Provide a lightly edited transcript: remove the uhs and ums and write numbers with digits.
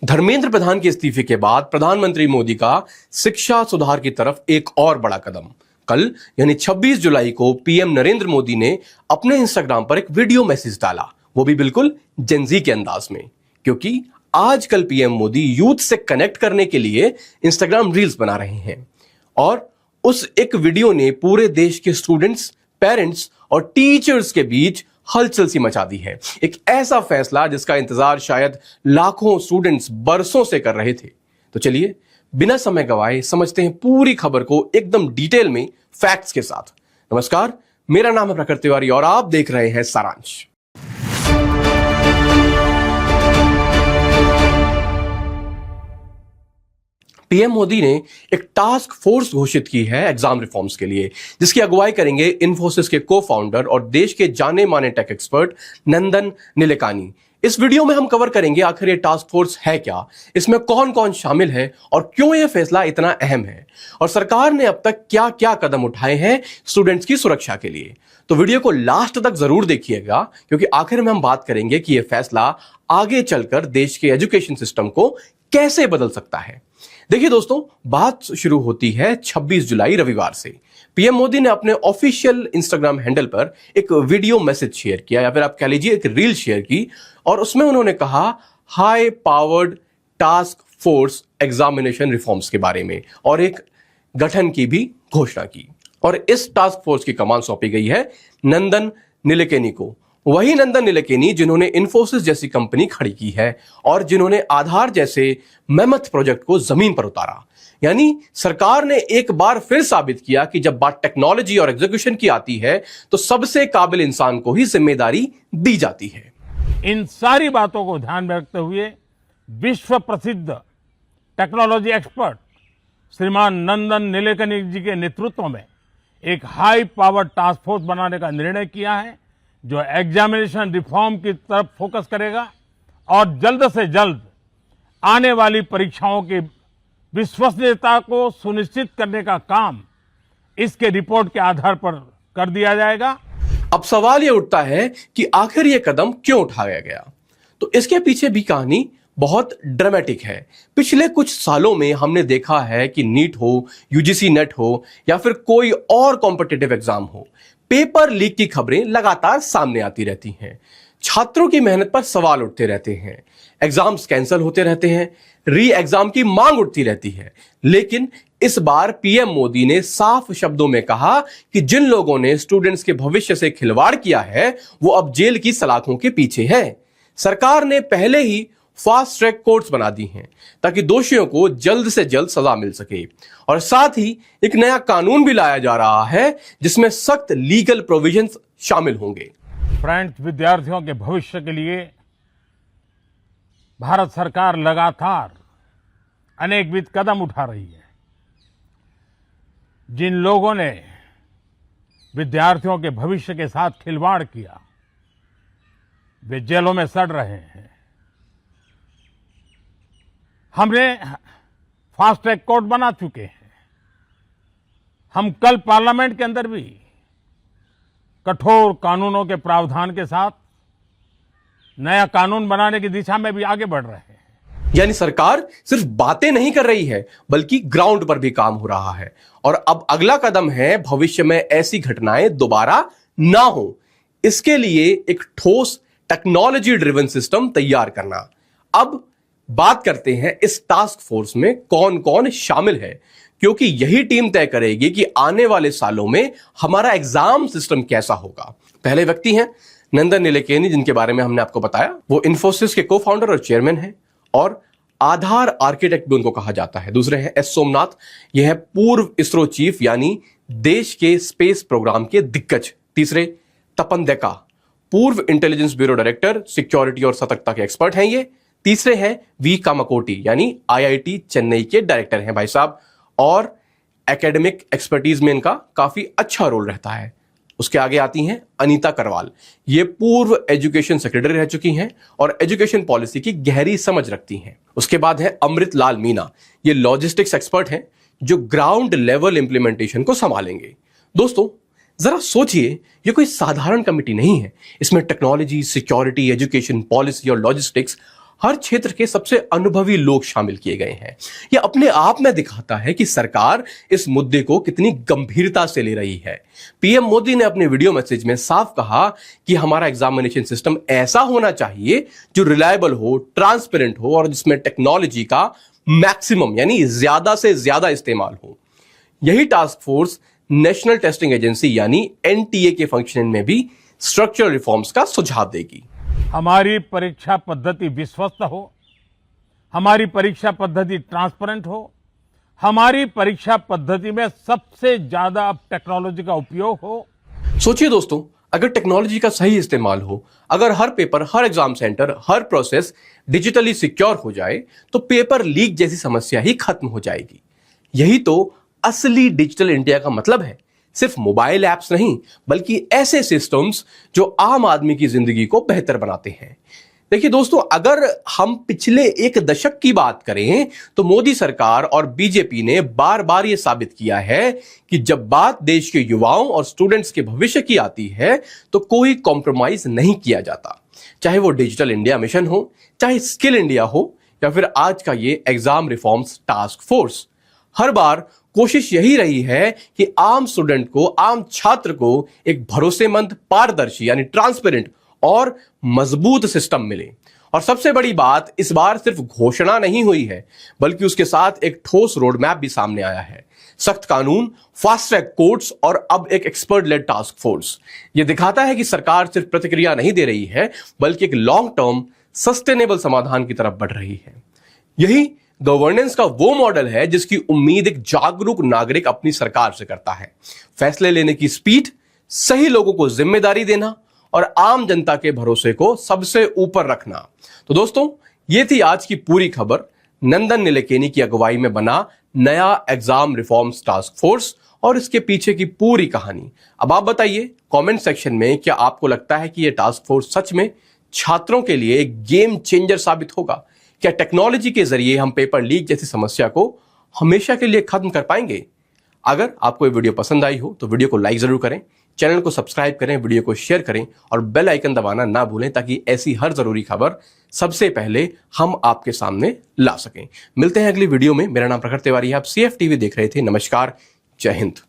धर्मेंद्र प्रधान के इस्तीफे के बाद प्रधानमंत्री मोदी का शिक्षा सुधार की तरफ एक और बड़ा कदम। कल यानी 26 जुलाई को पीएम नरेंद्र मोदी ने अपने इंस्टाग्राम पर एक वीडियो मैसेज डाला, वो भी बिल्कुल जेनजी के अंदाज में, क्योंकि आजकल पीएम मोदी यूथ से कनेक्ट करने के लिए इंस्टाग्राम रील्स बना रहे हैं। और उस एक वीडियो ने पूरे देश के स्टूडेंट्स, पेरेंट्स और टीचर्स के बीच हलचल सी मचा दी है। एक ऐसा फैसला जिसका इंतजार शायद लाखों स्टूडेंट्स बरसों से कर रहे थे। तो चलिए बिना समय गवाए समझते हैं पूरी खबर को एकदम डिटेल में, फैक्ट्स के साथ। नमस्कार, मेरा नाम है प्रखर तिवारी और आप देख रहे हैं सारांश। पीएम मोदी ने एक टास्क फोर्स घोषित की है एग्जाम रिफॉर्म्स के लिए, जिसकी अगुवाई करेंगे इन्फोसिस के को फाउंडर और देश के जाने माने टेक एक्सपर्ट नंदन निलेकानी। इस वीडियो में हम कवर करेंगे आखिर ये टास्क फोर्स है क्या, इसमें कौन कौन शामिल है और क्यों यह फैसला इतना अहम है, और सरकार ने अब तक क्या क्या कदम उठाए हैं स्टूडेंट्स की सुरक्षा के लिए। तो वीडियो को लास्ट तक जरूर देखिएगा, क्योंकि आखिर में हम बात करेंगे कि यह फैसला आगे चलकर देश के एजुकेशन सिस्टम को कैसे बदल सकता है। देखिए दोस्तों, बात शुरू होती है 26 जुलाई रविवार से। पीएम मोदी ने अपने ऑफिशियल इंस्टाग्राम हैंडल पर एक वीडियो मैसेज शेयर किया, या फिर आप कह लीजिए एक रील शेयर की, और उसमें उन्होंने कहा high powered task force examination reforms के बारे में, और एक गठन की भी घोषणा की। और इस टास्क फोर्स की कमान सौंपी गई है नंदन निलेकानी को। वही नंदन निलेकानी जिन्होंने इन्फोसिस जैसी कंपनी खड़ी की है और जिन्होंने आधार जैसे मेमथ प्रोजेक्ट को जमीन पर उतारा। यानी सरकार ने एक बार फिर साबित किया कि जब बात टेक्नोलॉजी और एग्जीक्यूशन की आती है तो सबसे काबिल इंसान को ही जिम्मेदारी दी जाती है। इन सारी बातों को ध्यान में रखते हुए विश्व प्रसिद्ध टेक्नोलॉजी एक्सपर्ट श्रीमान नंदन निलेकानी जी के नेतृत्व में एक हाई पावर टास्क फोर्स बनाने का निर्णय किया है, जो एग्जामिनेशन रिफॉर्म की तरफ फोकस करेगा और जल्द से जल्द आने वाली परीक्षाओं की विश्वसनीयता को सुनिश्चित करने का काम इसके रिपोर्ट के आधार पर कर दिया जाएगा। अब सवाल यह उठता है कि आखिर यह कदम क्यों उठाया गया। तो इसके पीछे भी कहानी बहुत ड्रामेटिक है। पिछले कुछ सालों में हमने देखा है कि नीट हो, यूजीसी नेट हो, या फिर कोई और कॉम्पिटिटिव एग्जाम हो, पेपर लीक की खबरें लगातार सामने आती रहती हैं। छात्रों की मेहनत पर सवाल उठते रहते हैं, एग्जाम्स कैंसिल होते रहते हैं, री एग्जाम की मांग उठती रहती है। लेकिन इस बार पीएम मोदी ने साफ शब्दों में कहा कि जिन लोगों ने स्टूडेंट्स के भविष्य से खिलवाड़ किया है वो अब जेल की सलाखों के पीछे हैं। सरकार ने पहले ही फास्ट ट्रैक कोर्ट्स बना दी हैं ताकि दोषियों को जल्द से जल्द सजा मिल सके, और साथ ही एक नया कानून भी लाया जा रहा है जिसमें सख्त लीगल प्रोविजंस शामिल होंगे। फ्रेंड्स, विद्यार्थियों के भविष्य के लिए भारत सरकार लगातार अनेकविध कदम उठा रही है। जिन लोगों ने विद्यार्थियों के भविष्य के साथ खिलवाड़ किया वे जेलों में सड़ रहे हैं। हमने फास्ट ट्रैक कोर्ट बना चुके हैं। हम कल पार्लियामेंट के अंदर भी कठोर कानूनों के प्रावधान के साथ नया कानून बनाने की दिशा में भी आगे बढ़ रहे हैं। यानी सरकार सिर्फ बातें नहीं कर रही है बल्कि ग्राउंड पर भी काम हो रहा है। और अब अगला कदम है भविष्य में ऐसी घटनाएं दोबारा ना हो, इसके लिए एक ठोस टेक्नोलॉजी ड्रिवन सिस्टम तैयार करना। अब बात करते हैं इस टास्क फोर्स में कौन कौन शामिल है, क्योंकि यही टीम तय करेगी कि आने वाले सालों में हमारा एग्जाम सिस्टम कैसा होगा। पहले व्यक्ति हैं नंदन निलेकानी, जिनके बारे में हमने आपको बताया। वो इन्फोसिस के को फाउंडर और चेयरमैन हैं और आधार आर्किटेक्ट भी उनको कहा जाता है। दूसरे हैं एस सोमनाथ, यह है पूर्व इसरो चीफ, यानी देश के स्पेस प्रोग्राम के दिग्गज। तीसरे तपन देका, पूर्व इंटेलिजेंस ब्यूरो डायरेक्टर, सिक्योरिटी और सतर्कता के एक्सपर्ट हैं ये। तीसरे हैं वी कामाकोटी, यानी आईआईटी चेन्नई के डायरेक्टर हैं भाई साहब, और एकेडमिक एक्सपर्टीज में इनका काफी अच्छा रोल रहता है। उसके आगे आती हैं अनीता करवाल, ये पूर्व एजुकेशन सेक्रेटरी रह चुकी हैं और एजुकेशन पॉलिसी की गहरी समझ रखती हैं। उसके बाद है अमृत लाल मीना, ये लॉजिस्टिक्स एक्सपर्ट हैं जो ग्राउंड लेवल इंप्लीमेंटेशन को संभालेंगे। दोस्तों जरा सोचिए, ये कोई साधारण कमेटी नहीं है। इसमें टेक्नोलॉजी, सिक्योरिटी, एजुकेशन, पॉलिसी और लॉजिस्टिक्स हर क्षेत्र के सबसे अनुभवी लोग शामिल किए गए हैं। यह अपने आप में दिखाता है कि सरकार इस मुद्दे को कितनी गंभीरता से ले रही है। पीएम मोदी ने अपने वीडियो मैसेज में साफ कहा कि हमारा एग्जामिनेशन सिस्टम ऐसा होना चाहिए जो रिलायबल हो, ट्रांसपेरेंट हो और जिसमें टेक्नोलॉजी का मैक्सिमम यानी ज्यादा से ज्यादा इस्तेमाल हो। यही task force national testing agency यानी एनटीए के फंक्शनिंग में भी स्ट्रक्चरल रिफॉर्म्स का सुझाव देगी। हमारी परीक्षा पद्धति विश्वस्त हो, हमारी परीक्षा पद्धति ट्रांसपेरेंट हो, हमारी परीक्षा पद्धति में सबसे ज्यादा अब टेक्नोलॉजी का उपयोग हो। सोचिए दोस्तों, अगर टेक्नोलॉजी का सही इस्तेमाल हो, अगर हर पेपर, हर एग्जाम सेंटर, हर प्रोसेस डिजिटली सिक्योर हो जाए तो पेपर लीक जैसी समस्या ही खत्म हो जाएगी। यही तो असली डिजिटल इंडिया का मतलब है। सिर्फ मोबाइल ऐप्स नहीं, बल्कि ऐसे सिस्टम्स जो आम आदमी की जिंदगी को बेहतर बनाते हैं। देखिए दोस्तों, अगर हम पिछले एक दशक की बात करें तो मोदी सरकार और बीजेपी ने बार बार यह साबित किया है कि जब बात देश के युवाओं और स्टूडेंट्स के भविष्य की आती है तो कोई कॉम्प्रोमाइज नहीं किया जाता। चाहे वो डिजिटल इंडिया मिशन हो, चाहे स्किल इंडिया हो या फिर आज का ये एग्जाम रिफॉर्म्स टास्क फोर्स, हर बार कोशिश यही रही है कि आम स्टूडेंट को, आम छात्र को एक भरोसेमंद, पारदर्शी यानी ट्रांसपेरेंट और मजबूत सिस्टम मिले। और सबसे बड़ी बात, इस बार सिर्फ घोषणा नहीं हुई है, बल्कि उसके साथ एक ठोस रोड मैप भी सामने आया है। सख्त कानून, फास्ट ट्रैक कोर्ट्स और अब एक एक्सपर्ट लेड टास्क फोर्स। यह दिखाता है कि सरकार सिर्फ प्रतिक्रिया नहीं दे रही है, बल्कि एक लॉन्ग टर्म सस्टेनेबल समाधान की तरफ बढ़ रही है। यही गवर्नेंस का वो मॉडल है जिसकी उम्मीद एक जागरूक नागरिक अपनी सरकार से करता है। फैसले लेने की स्पीड, सही लोगों को जिम्मेदारी देना और आम जनता के भरोसे को सबसे ऊपर रखना। तो दोस्तों, ये थी आज की पूरी खबर। नंदन निलेकनी की अगुवाई में बना नया एग्जाम रिफॉर्म्स टास्क फोर्स और इसके पीछे की पूरी कहानी। अब आप बताइए कमेंट सेक्शन में, क्या आपको लगता है कि यह टास्क फोर्स सच में छात्रों के लिए एक गेम चेंजर साबित होगा? क्या टेक्नोलॉजी के जरिए हम पेपर लीक जैसी समस्या को हमेशा के लिए खत्म कर पाएंगे? अगर आपको ये वीडियो पसंद आई हो तो वीडियो को लाइक जरूर करें, चैनल को सब्सक्राइब करें, वीडियो को शेयर करें और बेल आइकन दबाना ना भूलें ताकि ऐसी हर जरूरी खबर सबसे पहले हम आपके सामने ला सकें। मिलते हैं अगली वीडियो में। मेरा नाम प्रखर तिवारी है, आप CF TV देख रहे थे। नमस्कार, जय हिंद।